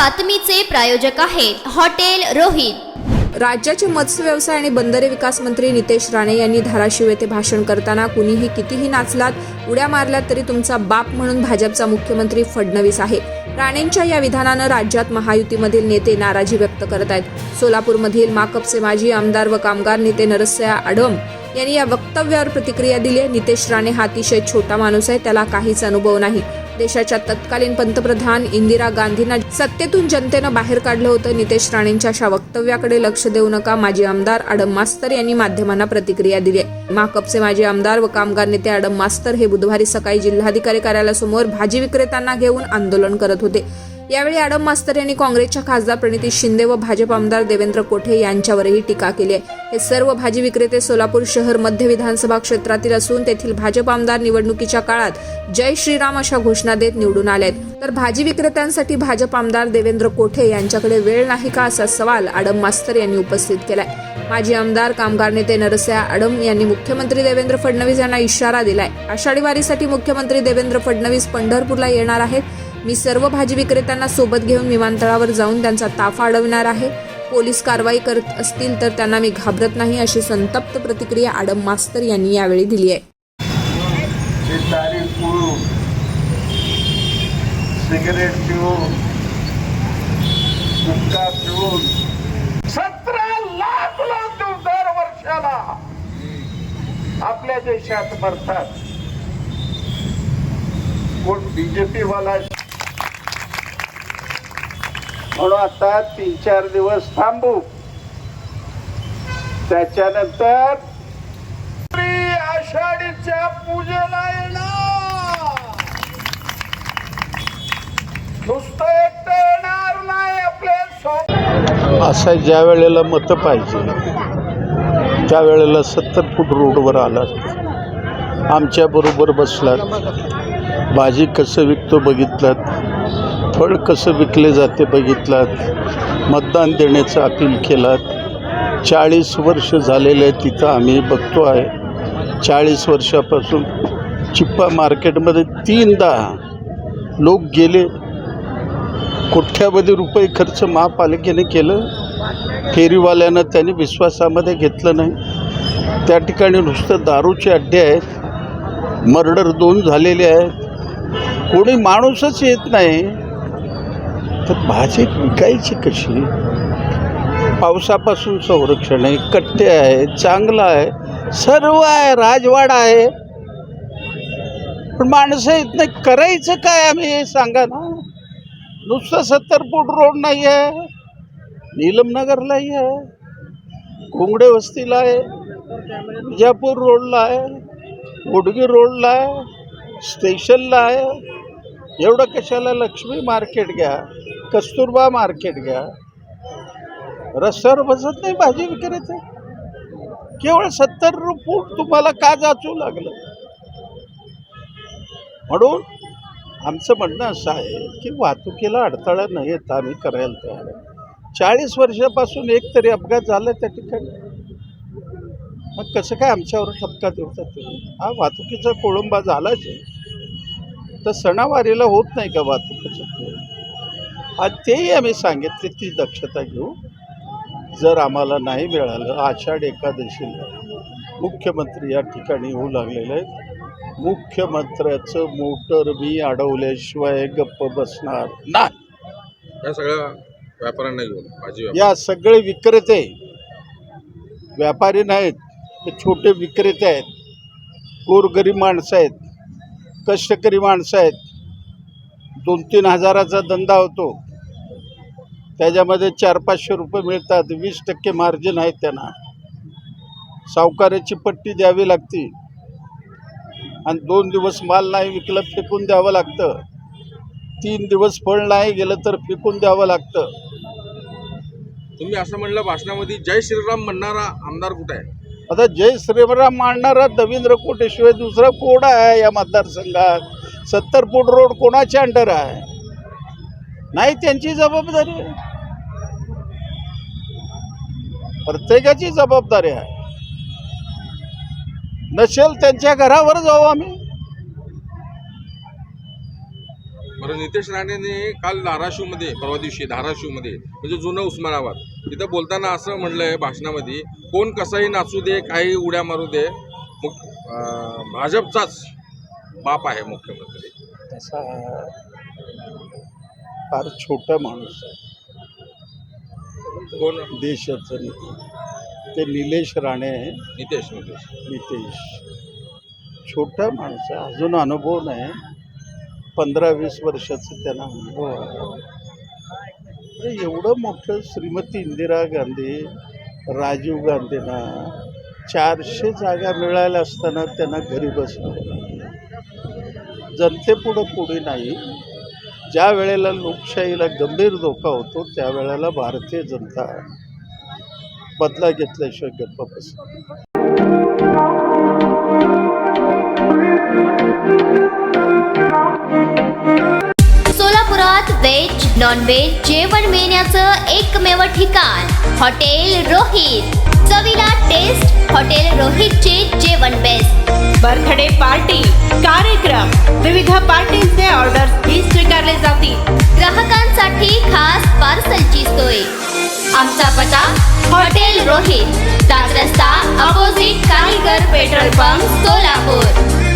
बातमीचे प्रायोजक आहेत हॉटेल रोहित। राज्याचे मत्स्य व्यवसाय आणि बंदरे विकास मंत्री नितेश राणे यांनी धाराशिव येथे भाषण करताना कुणीही कितीही नाचलात, उड्या मारल्यात तरी तुमचा बाप म्हणून भाजपचा मुख्यमंत्री फडणवीस आहे। राणेंच्या या विधानानं राज्यात महायुतीमधील नेते नाराजी व्यक्त करत आहेत। सोलापूरमधील माकपचे माजी आमदार व कामगार नेते नरसय्या आडम यांनी या वक्तव्यावर प्रतिक्रिया दिली आहे। नितेश राणे हा अतिशय छोटा माणूस आहे, त्याला काहीच अनुभव नाही। देशाच्या तत्कालीन पंतप्रधान इंदिरा गांधींना सत्तेतून जनतेनं बाहेर काढलं होतं। नितेश राणेंच्या अशा वक्तव्याकडे लक्ष देऊ नका, माजी आमदार आडम मास्तर यांनी माध्यमांना प्रतिक्रिया दिली आहे। माकपचे माजी आमदार व कामगार नेते आडम मास्तर हे बुधवारी सकाळी जिल्हाधिकारी कार्यालयासमोर भाजी विक्रेत्यांना घेऊन आंदोलन करत होते। यावेळी आडम मास्तर यांनी काँग्रेसच्या खासदार प्रणिती शिंदे व भाजप आमदार देवेंद्र कोठे यांच्यावरही टीका केली आहे। हे सर्व भाजी विक्रेते सोलापूर शहर मध्य विधानसभा क्षेत्रातील असून तेथील भाजप आमदार निवडणुकीच्या काळात जय श्रीराम अशा घोषणा देत निवडून आलेत। तर भाजी विक्रेत्यांसाठी भाजप आमदार देवेंद्र कोठे यांच्याकडे वेळ नाही का असा सवाल आडम मास्तर यांनी उपस्थित केलाय। माजी आमदार कामगार नेते नरसय्या आडम यांनी मुख्यमंत्री देवेंद्र फडणवीस यांना इशारा दिलाय। आषाढी वारीसाठी मुख्यमंत्री देवेंद्र फडणवीस पंढरपूरला येणार आहेत। मी सर्व भाजी विक्रेत्यांना सोबत घेऊन विमानतळावर जाऊन त्यांचा ताफा अडवणार आहे। पोलीस कारवाई करत असतील तर त्यांना मी घाबरत नाही, अशी संतप्त प्रतिक्रिया आडम मास्तर यांनी यावेळी दिली आहे। सिगरेट पिऊन, गुटखा पिऊन 17 लाख लोक दर वर्षाला आपल्या देशात मरतात। कोण बीजेपी वाला म्हणून आता 3-4 दिवस थांबू, त्याच्यानंतर आषाढीच्या पूजेला येणार। नुसतं एकटं येणार नाही, आपले असा ज्या वेळेला मतं पाहिजे त्यावेळेला 70 फूट रोडवर आलात, आमच्याबरोबर बसलात, भाजी कसं विकतो बघितलात, फळ कसं विकले जाते बघितलात, मतदान देण्याचं अपील केलात। 40 वर्ष झालेले तिथं आम्ही बघतो आहे। 40 वर्षापासून चिप्पा मार्केटमध्ये 3दा लोक गेले, कोट्यावधी रुपये खर्च महापालिकेने केलं, फेरीवाल्यांना त्यांनी विश्वासामध्ये घेतलं नाही। त्या ठिकाणी नुसतं दारूचे अड्डे आहेत, मर्डर 2 झालेले आहेत, कोणी माणूसच येत नाही। तर भाजी विकायची कशी? पावसापासून संरक्षण आहे, कट्टे आहे, चांगलं आहे, सर्व आहे, राजवाडा आहे, पण माणसं येत नाही। करायचं काय आम्ही हे सांगा ना। नुसतं 70 फूट रोड नाही आहे, नीलमनगरलाही आहे, कोंगडे वस्तीला आहे, विजापूर रोडला आहे, उडगी रोडला आहे, स्टेशनला आहे। एवढं कशाला? लक्ष्मी मार्केट घ्या, कस्तुरबा मार्केट घ्या, रस्त्यावर बसत नाही भाजी विक्रेते। केवळ 70 फूट तुम्हाला का जाचू लागलं? म्हणून आमचं म्हणणं असं आहे की वाहतुकीला अडथळा न येता आम्ही करायला तयार आहे। 40 वर्षापासून एक तरी अपघात झाला त्या ठिकाणी, मग कसं काय आमच्यावर ठपका देतात? हा वाहतुकीचा कोळंबा झालाच आहे, तर सणावारीला होत नाही का वाहतुकीचं? आज तेही आम्ही सांगितले, ती दक्षता घेऊ। जर आम्हाला नाही मिळालं, आषाढ एकादशीला मुख्यमंत्री या ठिकाणी येऊ लागलेले आहेत। मुख्यमंत्र्याचं मोटर मी अडवल्याशिवाय गप्प बसणार नाही। या सगळ्या व्यापाऱ्यांना घेऊन भाजी या सगळे विक्रेते व्यापारी नाहीत, ते छोटे विक्रेते आहेत, गोरगरीब माणसं आहेत, कष्टकरी माणसं आहेत। 2-3 हजाराचा धंदा होतो, त्याच्यामध्ये 400-500 रुपये मिळतात, 20% मार्जिन आहे त्यांना। सावकाराची पट्टी द्यावी लागते आणि 2 दिवस माल नाही विकलं फेकून द्यावं लागतं, 3 दिवस फळ नाही गेलं तर फेकून द्यावं लागतं। तुम्ही असं म्हणलं भाषणामध्ये, जय श्रीराम म्हणणारा आमदार कुठे आहे? आता जय श्रीराम मांडणारा देवेंद्र कोटेशिवाय दुसरा कोण आहे या मतदारसंघात? 70 फूट रोड कोणाच्या अंडर आहे? नाही, त्यांची जबाबदारी आहे, प्रत्येकाची जबाबदारी आहे। नसेल त्यांच्या घरावर जाऊ आम्ही। बरं, नितेश राणेने काल धाराशिवमध्ये, परवा दिवशी धाराशिवमध्ये, म्हणजे जुनं उस्मानाबाद, तिथं बोलताना असं म्हणलंय भाषणामध्ये, कोण कसाही नाचू दे, काही उड्या मारू दे, भाजपचाच बाप आहे मुख्यमंत्री. तसा फार छोटा माणूस आहे कोण? देशाचं ते निलेश राणे आहे. नितेश. छोटा माणूस आहे, अजून अनुभव नाही. 15-20 वर्षाचं त्यांना अनुभव आहे. अरे एवढं मोठं श्रीमती इंदिरा गांधी, राजीव गांधींना 400 जागा मिळाल्या असताना त्यांना घरी बसलं. जनतेपुढं कोणी नाही. ज्या वेळेला लोकशाहीला गंभीर धोका होतो त्यावेळेला भारतीय जनता बदला घेतल्याशिवाय गप्प बसत. सोलापुरात व्हेज नॉन व्हेज जेवण मिळण्याचं एकमेव ठिकाण हॉटेल रोहित. चवीला टेस्ट हॉटेल रोहितचे जेवण बेस्ट. बर्थडे पार्टी, कार्यक्रम, विविध पार्टींचे ऑर्डर्स ही स्वीकारले जातील. ग्राहकांसाठी खास पार्सलची सोय. आमचा पत्ता हॉटेल रोहित, दास रस्ता opposite Kaligar petrol pump, Solapur.